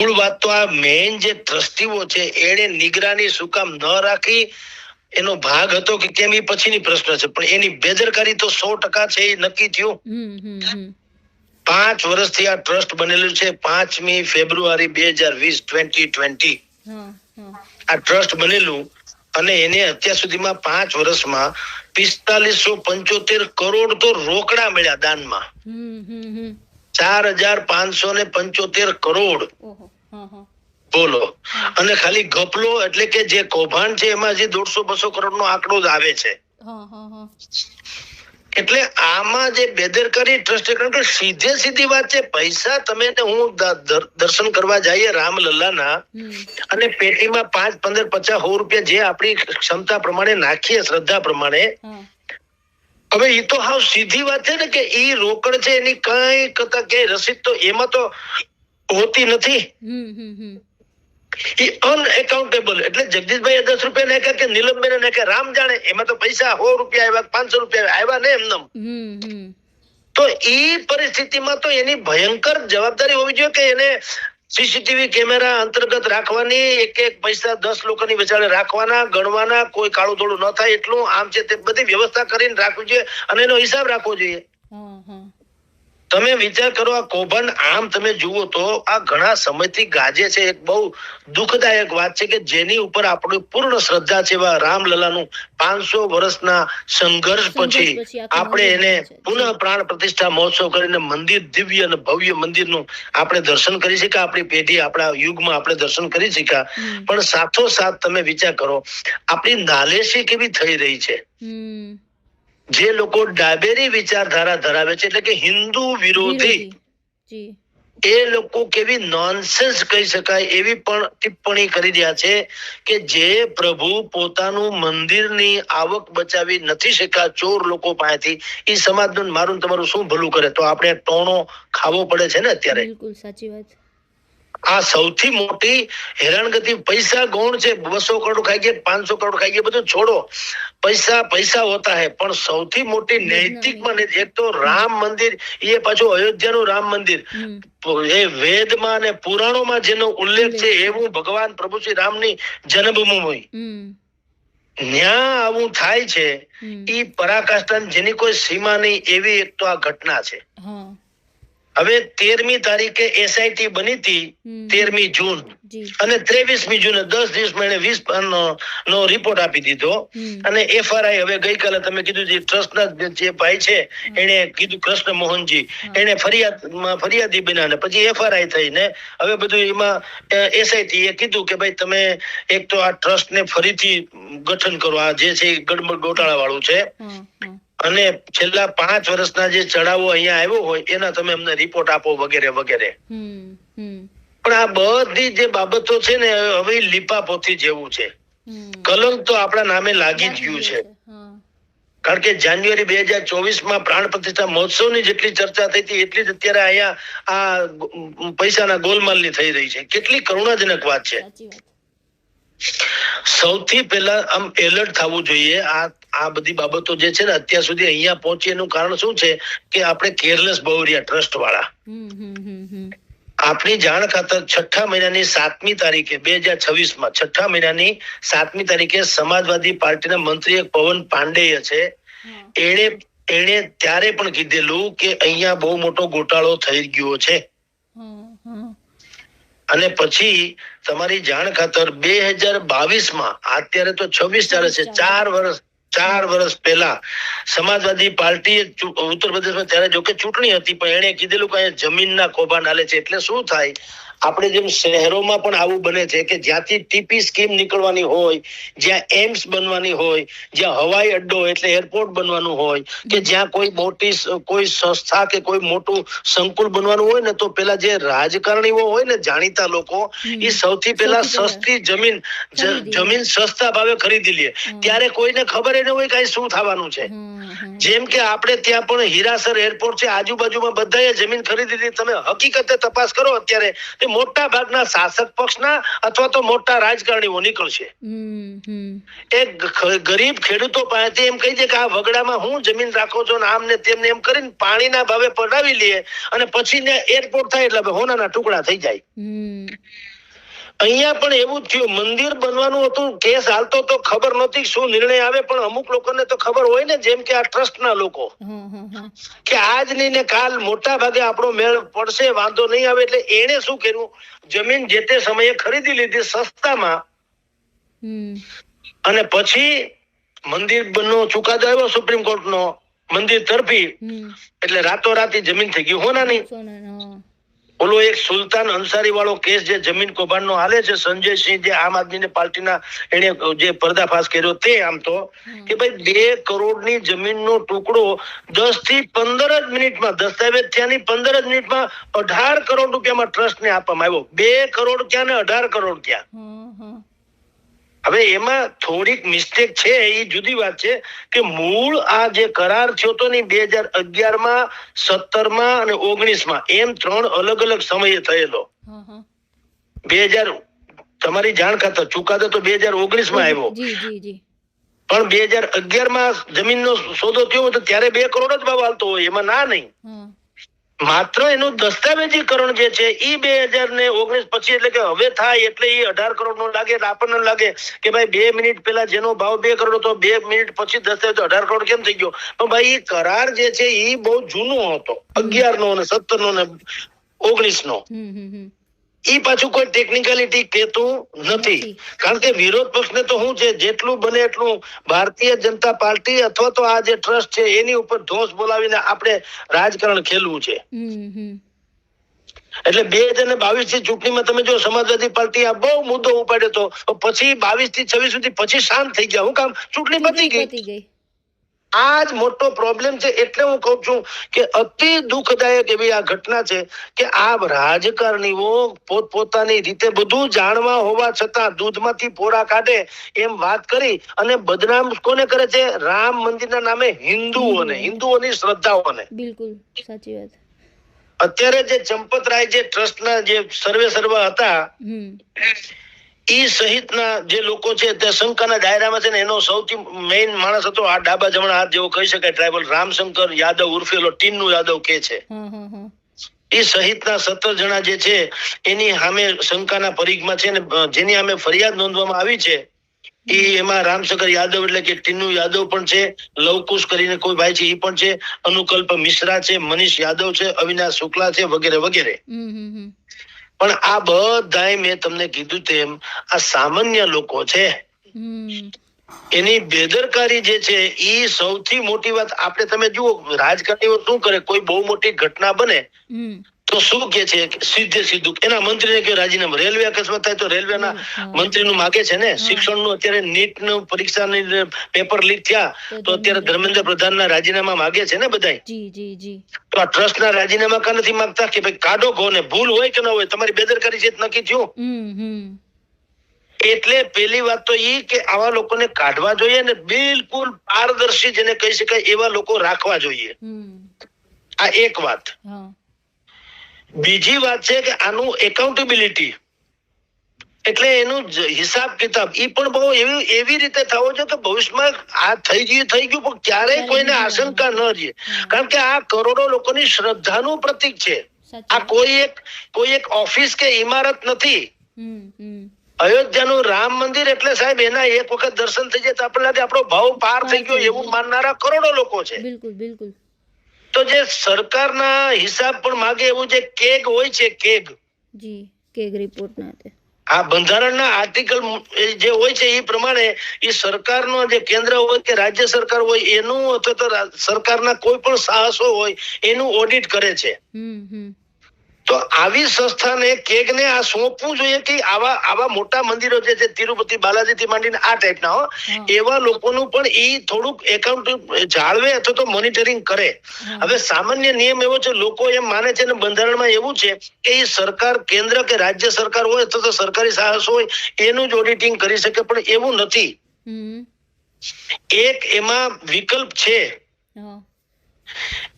મૂળ વાત તો આ મેઇન જે ટ્રસ્ટીઓ છે એને નિગરાની શું કામ ન રાખી એનો ભાગ હતો કે કેમ એ પછીની પ્રશ્ન છે, પણ એની બેદરકારી તો 100% છે એ નક્કી થયું. 5 વર્ષથી આ ટ્રસ્ટ બનેલું છે. 5મી ફેબ્રુઆરી 2020 આ ટ્રસ્ટ બનેલું અને એને અત્યાર સુધીમાં 5 વર્ષમાં 4575 કરોડ તો રોકડા મળ્યા દાનમાં. 4575 કરોડ બોલો. અને ખાલી ગપલો એટલે કે જે કૌભાંડ છે એમાં જે 150-200 કરોડ નો આંકડો જ આવે છે. એટલે આમાં જે બેદરકારી ટ્રસ્ટ, કારણ કે સીધી વાત છે, પૈસા તમે હું દર્શન કરવા જઈએ રામલલ્લાના અને પેટીમાં 5, 15, 50, 100 રૂપિયા જે આપણી ક્ષમતા પ્રમાણે નાખીએ, શ્રદ્ધા પ્રમાણે. હવે એ તો હાવ સીધી વાત છે ને કે ઈ રોકડ છે, એની કઈ કતા કે રસીદ તો એમાં તો હોતી નથી. અનએકાઉન્ટેબલ. એટલે જગદીશભાઈ 10 રૂપિયા નાખ્યા કે નીલમબેન નાખ્યા, રામ જાણે. એમાં તો પૈસા 100 રૂપિયા આવ્યા, 500 રૂપિયા આવ્યા ને એમનેમ. તો ઈ પરિસ્થિતિમાં તો એની ભયંકર જવાબદારી હોવી જોઈએ કે એને સીસીટીવી કેમેરા અંતર્ગત રાખવાની, એક પૈસા 10 લોકોની વચાળે રાખવાના, ગણવાના, કોઈ કાળું ધોળું ન થાય એટલું, આમ છે તે બધી વ્યવસ્થા કરીને રાખવું જોઈએ અને એનો હિસાબ રાખવો જોઈએ. તમે વિચાર કરો, આ કૌભાંડ આમ તમે જુઓ તો આ ઘણા સમયથી ગાજે છે. એક બહુ દુઃખદાયક વાત છે કે જેની ઉપર આપણી પૂર્ણ શ્રદ્ધા છે, એવા રામલલાનું 500 વર્ષના સંઘર્ષ પછી આપણે એને પુનઃ પ્રાણ પ્રતિષ્ઠા મહોત્સવ કરીને મંદિર, દિવ્ય અને ભવ્ય મંદિરનું આપણે દર્શન કરી શક્યા. આપણી પેઢી, આપણા યુગમાં આપણે દર્શન કરી શક્યા. પણ સાથોસાથ તમે વિચાર કરો આપણી નાલેશી કેવી થઈ રહી છે. જે લોકો ડાબેરી વિચારધારા ધરાવે છે, એટલે કે હિન્દુ વિરોધી, એ લોકો કેવી નોનસેન્સ કહી શકાય એવી પણ ટિપ્પણી કરી રહ્યા છે કે જે પ્રભુ પોતાનું મંદિરની આવક બચાવી નથી શક્યા ચોર લોકો પાસેથી, એ સમાજનું મારું તમારું શું ભલું કરે? તો આપણે ટોણો ખાવો પડે છે ને અત્યારે. બિલકુલ સાચી વાત. આ સૌથી મોટી હેરાનગતિ. પૈસા ગૌણ છે, 200 કરોડ ખાઈ ગયા, 500 કરોડ ખાઈ ગયા, બધું છોડો, પૈસા હોતા હે, પણ સૌથી મોટી નૈતિકમાં એક તો રામ મંદિર, એ પાછું અયોધ્યાનું રામ મંદિર, એ વેદમાં અને પુરાણોમાં જેનો ઉલ્લેખ છે એવું ભગવાન પ્રભુ શ્રી રામની જન્મભૂમિ, ન્યા આવું થાય છે, ઈ પરાકાષ્ઠા જેની કોઈ સીમા નહીં એવી એક તો આ ઘટના છે. હવે 13મી તારીખે એસઆઈટી બની હતી, 13મી જૂન અને 23મી જૂને 10 દિવસમાં એને 20 નો રિપોર્ટ આપી દીધો. અને એફઆરઆઈ હવે ગઈકાલે તમે કીધું જે ટ્રસ્ટના જે ભાઈ છે એને કીધું, કૃષ્ણ મોહનજી, એને ફરિયાદી બન્યા ને પછી એફઆરઆઈ થઈને હવે બધું એમાં એસઆઈટી એ કીધું કે ભાઈ તમે એક તો આ ટ્રસ્ટને ફરીથી ગઠન કરો, આ જે છે ગડબડ ગોટાળા વાળું છે, અને છેલ્લા 5 વર્ષના જે ચડાવો અહીંયા આવ્યો હોય એના તમે અમને રિપોર્ટ આપો વગેરે વગેરે. પણ આ બધી જે બાબતો છે ને હવે લીપાપોથી જેવું છે. કલંક તો આપણા નામે લાગી જ ગયું છે. કારણ કે જાન્યુઆરી 2024માં પ્રાણ પ્રતિષ્ઠા મહોત્સવની જેટલી ચર્ચા થઈ હતી એટલી જ અત્યારે અહીંયા આ પૈસાના ગોલમાલની થઈ રહી છે. કેટલી કરુણાજનક વાત છે. સૌથી પહેલા આમ એલર્ટ થવું જોઈએ. આ બધી બાબતો જે છે ને અત્યાર સુધી અહીંયા પહોંચી એનું કારણ શું છે કે આપણે કેરલેસ બહુ રહ્યા ટ્રસ્ટ વાળા. આપણી જાણ ખાતર 6 મહિનાની 7મી તારીખે 2026માં 6 મહિનાની 7મી તારીખે સમાજવાદી પાર્ટીના મંત્રી પવન પાંડેય છે, એને ત્યારે પણ કીધેલું કે અહીંયા બહુ મોટો ગોટાળો થઈ ગયો છે. અને પછી તમારી જાણ ખાતર 2022માં, અત્યારે તો 26 ચાલે છે, 4 વર્ષ પહેલા સમાજવાદી પાર્ટી ઉત્તર પ્રદેશમાં, ત્યારે જોકે ચૂંટણી હતી, પણ એને કીધેલું કે જમીનના કૌભાંડ હાલે છે. એટલે શું થાય, આપણે જેમ શહેરોમાં પણ આવું બને છે કે જ્યાંથી ટીપી સ્કીમ નીકળવાની હોય, જ્યાં એમ્સ બનવાની હોય, જ્યાં હવાઈ અડ્ડો એટલે એરપોર્ટ બનવાનું હોય, કે જ્યાં કોઈ મોટી કોઈ સંસ્થા કે કોઈ મોટું સંકુલ બનવાનું હોય ને, તો પેલા જે રાજકારણીઓ હોય ને, જાણીતા લોકો, એ સૌથી પહેલા સસ્તી જમીન સસ્તા ભાવે ખરીદી લે. ત્યારે કોઈને ખબર ન હોય કે શું થવાનું છે. જેમ કે આપણે ત્યાં પણ હીરાસર એરપોર્ટ છે, આજુબાજુમાં બધાએ જમીન ખરીદી હતી. તમે હકીકતે તપાસ કરો અત્યારે મોટા ભાગના શાસક પક્ષના અથવા તો મોટા રાજકારણીઓ નીકળશે. એક ગરીબ ખેડૂતો પાસેથી એમ કહી દે કે આ વગડામાં હું જમીન રાખો છો ને આમ ને તેમને એમ કરીને પાણીના ભાવે પડાવી લે અને પછી ને એરપોર્ટ થાય એટલે હોનાના ટુકડા થઈ જાય. અહીંયા પણ એવું થયું, મંદિર બનવાનું હતું, કેસ હાલતો તો ખબર નહોતી શું નિર્ણય આવે, પણ અમુક લોકોને તો ખબર હોય ને, જેમ કે આ ટ્રસ્ટના લોકો કે આજ નહીં ને કાલ મોટા ભાગે આપણો મેળ પડશે, વાંધો નહીં આવે, એટલે એને શું કર્યું, જમીન જે તે સમયે ખરીદી લીધી સસ્તામાં અને પછી મંદિર નો ચુકાદો આવ્યો સુપ્રીમ કોર્ટ નો મંદિર તરફી, એટલે રાતોરાત જમીન થઈ ગઈ હોનાની. ઓલો એક સુલતાન અંસારી વાળો કેસ જે જમીન કૌભાંડનો હાલે છે, સંજય સિંહ જે આમ આદમી પાર્ટીના એને જે પર્દાફાશ કર્યો તે, આમ તો કે ભાઈ 2 કરોડની જમીનનો ટુકડો 10 થી 15 જ મિનિટમાં, દસ્તાવેજ થયાની 15 જ મિનિટમાં 18 કરોડ રૂપિયામાં ટ્રસ્ટને આપવામાં આવ્યો. 2 કરોડ ક્યાં ને 18 કરોડ ક્યાં? હવે એમાં થોડીક મિસ્ટેક છે, એ જુદી વાત છે કે મૂળ આ જે કરાર થયો તો ને 2011માં, 17માં અને 19માં એમ 3 અલગ અલગ સમયે થયેલો. 2000 તમારી જાણ ખાતર ચુકાદો તો 2019માં આવ્યો, પણ 2011માં જમીનનો સોદો થયો તો ત્યારે 2 કરોડ જ ભાવ હાલતો હોય, એમાં ના નહીં. માત્ર એનું દસ્તાવેજીકરણ જે છે એ 2019 પછી, એટલે કે હવે થાય એટલે એ 18 કરોડ નો લાગે. આપણને લાગે કે ભાઈ 2 મિનિટ પહેલા જેનો ભાવ 2 કરોડ હતો, 2 મિનિટ પછી દસ્તાવેજ 18 કરોડ કેમ થઈ ગયો? પણ ભાઈ એ કરાર જે છે એ બહુ જૂનો હતો, 11 નો ને 17 નો ને 19 નો. ઈ પાછું કોઈ ટેકનિકાલિટી કહેતું નથી, કારણ કે વિરોધ પક્ષને તો શું છે, જેટલું બને એટલું ભારતીય જનતા પાર્ટી અથવા તો આ જે ટ્રસ્ટ છે એની ઉપર ધોષ બોલાવીને આપણે રાજકારણ ખેલવું છે. એટલે 2022 થી ચૂંટણીમાં તમે જો સમાજવાદી પાર્ટી આ બહુ મુદ્દો ઉપાડ્યો હતો, પછી 22 થી 26 સુધી પછી શાંત થઈ ગયા. હું કામ? ચૂંટણી પતી ગઈ. આ જ મોટો પ્રોબ્લેમ છે. એટલે હું કઉ છું કે અતિ દુઃખદાયક એવી આ ઘટના છે કે આ રાજકારણીઓ પોતપોતાની રીતે બધું જાણવા હોવા છતાં દૂધમાંથી પોરા કાઢે એમ વાત કરી અને બદનામ કોને કરે છે? રામ મંદિરના નામે હિન્દુઓને, હિન્દુઓની શ્રદ્ધાઓને. બિલકુલ સાચી વાત. અત્યારે જે ચંપતરાય જે ટ્રસ્ટના જે સર્વે હતા ઈ સહિતના જે લોકો છે તે શંકાના દાયરામાં છે ને, એનો સૌથી મેઇન માણસ હતો આ ડાબા જમણા હાથ જેવો કહી શકાય ટ્રાઇબલ રામશંકર યાદવ ઉર્ફે ટીન્નુ યાદવ કે છે. એ સહિતના 17 જણા જે છે એની સામે શંકાના પરિઘમાં છે ને, જેની સામે ફરિયાદ નોંધવામાં આવી છે. એમાં રામશંકર યાદવ એટલે કે ટીન્નુ યાદવ પણ છે, લવકુશ કરીને કોઈ ભાઈ છે એ પણ છે, અનુકલ્પ મિશ્રા છે, મનીષ યાદવ છે, અવિનાશ શુક્લા છે, વગેરે વગેરે. પણ આ બધાય મેં તમને કીધું તેમ આ સામાન્ય લોકો છે, એની બેદરકારી જે છે એ સૌથી મોટી વાત. આપણે તમે જુઓ રાજકારણીઓ શું કરે, કોઈ બહુ મોટી ઘટના બને તો શું કે છે, સીધે સીધું એના મંત્રીને કે રાજીનામું. રેલવે અકસ્માત થાય તો રેલવેના મંત્રીનું માગે છે ને. શિક્ષણનું અત્યારે નીટનું પરીક્ષાની પેપર લીક થયા તો અત્યારે ધર્મેન્દ્ર પ્રધાનના રાજીનામા માગે છે ને બધા. તો આ ટ્રસ્ટના રાજીનામા કા નથી માંગતા કે ભાઈ કાઢો કોને? ભૂલ હોય કે ન હોય, તમારી બેદરકારી છે નક્કી થયું. એટલે પેલી વાત તો ઈ કે આવા લોકોને કાઢવા જોઈએ ને બિલકુલ પારદર્શી જેને કહી શકાય એવા લોકો રાખવા જોઈએ. આ એક વાત. બીજી વાત છે કે આનું એકાઉન્ટેબિલિટી એટલે એનું હિસાબ કિતાબ ઈ પણ બહુ એવી રીતે થવો જોઈએ કે ભવિષ્યમાં આ થઈ ગયું પણ ક્યારેય કોઈને આશંકા ન રહે, કારણ કે આ કરોડો લોકોની શ્રદ્ધાનું પ્રતીક છે. આ કોઈ એક ઓફિસ કે ઇમારત નથી. અયોધ્યાનું રામ મંદિર એટલે સાહેબ એના એક વખત દર્શન થઈ જાય તો આપણને લાગે આપણો ભાવ પાર થઈ ગયો એવું માનનારા કરોડો લોકો છે. બિલકુલ. તો જે સરકારના હિસાબ પણ માગે એવું જે કેગ હોય છે, કેગ રિપોર્ટ ના આ બંધારણના આર્ટિકલ જે હોય છે એ પ્રમાણે એ સરકારનો જે કેન્દ્ર હોય કે રાજ્ય સરકાર હોય એનું અથવા તો સરકારના કોઈ પણ સાહસો હોય એનું ઓડિટ કરે છે. તો આવી સંસ્થાને કેગને આ સોંપવું જોઈએ કે આવા મોટા મંદિરો જે છે તિરુપતિ બાલાજી થી માંડીને આ ટાઈપના એવા લોકોનું પણ એ થોડુંક એકાઉન્ટ જાળવે અથવા તો મોનિટરિંગ કરે. હવે સામાન્ય નિયમ એવો છે, લોકો એમ માને છે ને બંધારણમાં એવું છે કે એ સરકાર કેન્દ્ર કે રાજ્ય સરકાર હોય અથવા તો સરકારી સાહસ હોય એનું જ ઓડિટિંગ કરી શકે, પણ એવું નથી. એક એમાં વિકલ્પ છે.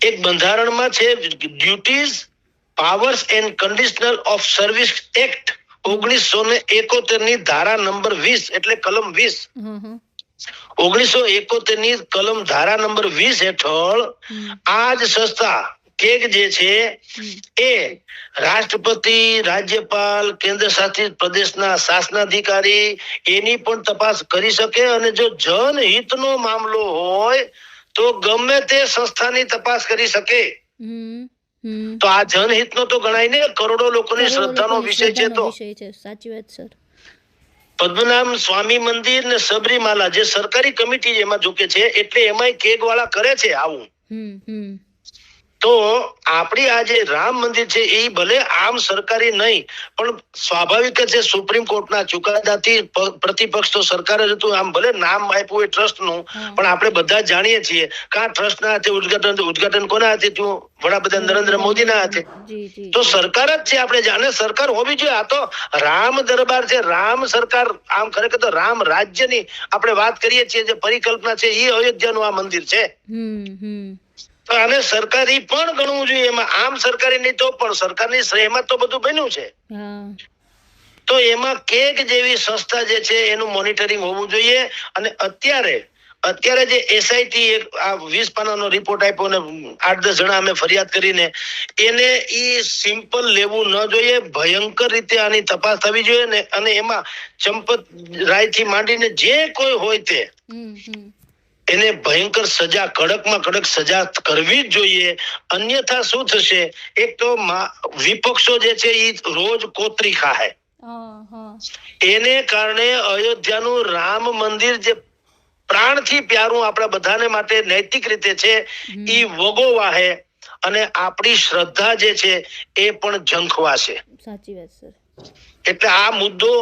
એક બંધારણમાં છે duties powers and conditional of service act 1971 ની ધારા નંબર 20 એટલે કલમ 20, હા હા 1971 ની કલમ ધારા નંબર 20 હેઠળ આ જ સંસ્થા કેગ જે છે એ રાષ્ટ્રપતિ, રાજ્યપાલ, કેન્દ્ર શાસિત પ્રદેશના શાસનાધિકારી એની પણ તપાસ કરી શકે, અને જો જનહિતનો મામલો હોય તો ગમે તે સંસ્થાની તપાસ કરી શકે. તો આ જનહિતનો તો ગણાય ને, કરોડો લોકોની શ્રદ્ધાનો વિષય છે. તો સાચી વાત સર. પદ્મનાભ સ્વામી મંદિર ને સબરીમાલા જે સરકારી કમિટી એમાં ઝૂકે છે, એટલે એમાંય કેગ વાળા કરે છે આવું. તો આપણી આ જે રામ મંદિર છે એ ભલે આમ સરકારી નહીં, પણ સ્વાભાવિક જ છે સુપ્રીમ કોર્ટના ચુકાદાથી પ્રતિપક્ષ તો સરકાર જ હતું. આમ ભલે નામ આપ્યું એ ટ્રસ્ટનું, પણ આપણે બધા જાણીએ છીએ કે આ ટ્રસ્ટના હાથે ઉદ્ઘાટન કોના હાથે થયું? વડાપ્રધાન નરેન્દ્ર મોદીના હાથે. તો સરકાર જ છે, આપણે જાણે સરકાર હોવી જોઈએ. આ તો રામ દરબાર છે, રામ સરકાર. આમ ખરેખર તો રામ રાજ્યની આપણે વાત કરીએ છીએ, જે પરિકલ્પના છે એ અયોધ્યાનું આ મંદિર છે. તો આને સરકારી પણ ગણવું જોઈએ. એમાં આમ સરકારી નહીં તો પણ સરકારની શ્રેયમાં તો બધું બન્યું છે. તો એમાં કેગ જેવી સંસ્થા જે છે એનું મોનિટરિંગ હોવું જોઈએ. અને અત્યારે જે એસઆઈટી આ 20 પાનાનો રિપોર્ટ આપ્યો ને 8-10 જણા અમે ફરિયાદ કરીને, એને ઈ સિમ્પલ લેવું ન જોઈએ. ભયંકર રીતે આની તપાસ થવી જોઈએ ને, અને એમાં ચંપત રાયથી માંડીને જે કોઈ હોય તે એને ભયંકર સજા, કડકમાં કડક સજા કરવી જ જોઈએ. અન્યથા શું થશે? એક તો વિપક્ષો જે છે એ રોજ કોતરી ખાહે. એને કારણે અયોધ્યાનું રામ મંદિર જે પ્રાણથી પ્યારું આપણા બધાને માટે નૈતિક રીતે છે એ વગોવાહે, અને આપણી શ્રદ્ધા જે છે એ પણ ઝંખવાશે. સાચી વાત સર. એટલે આ મુદ્દો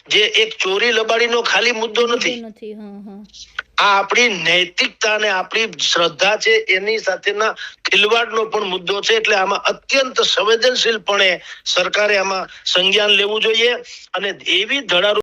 જે એક ચોરી લબાડીનો ખાલી મુદ્દો નથી. આ આપણી નૈતિકતા અને આપણી શ્રદ્ધા છે એની સાથેના ખિલવાડનો પણ મુદ્દો છે. એટલે આમાં અત્યંત સંવેદનશીલપણે સરકારે આમાં સંજ્ઞાન લેવું જોઈએ, અને એવી ધડારો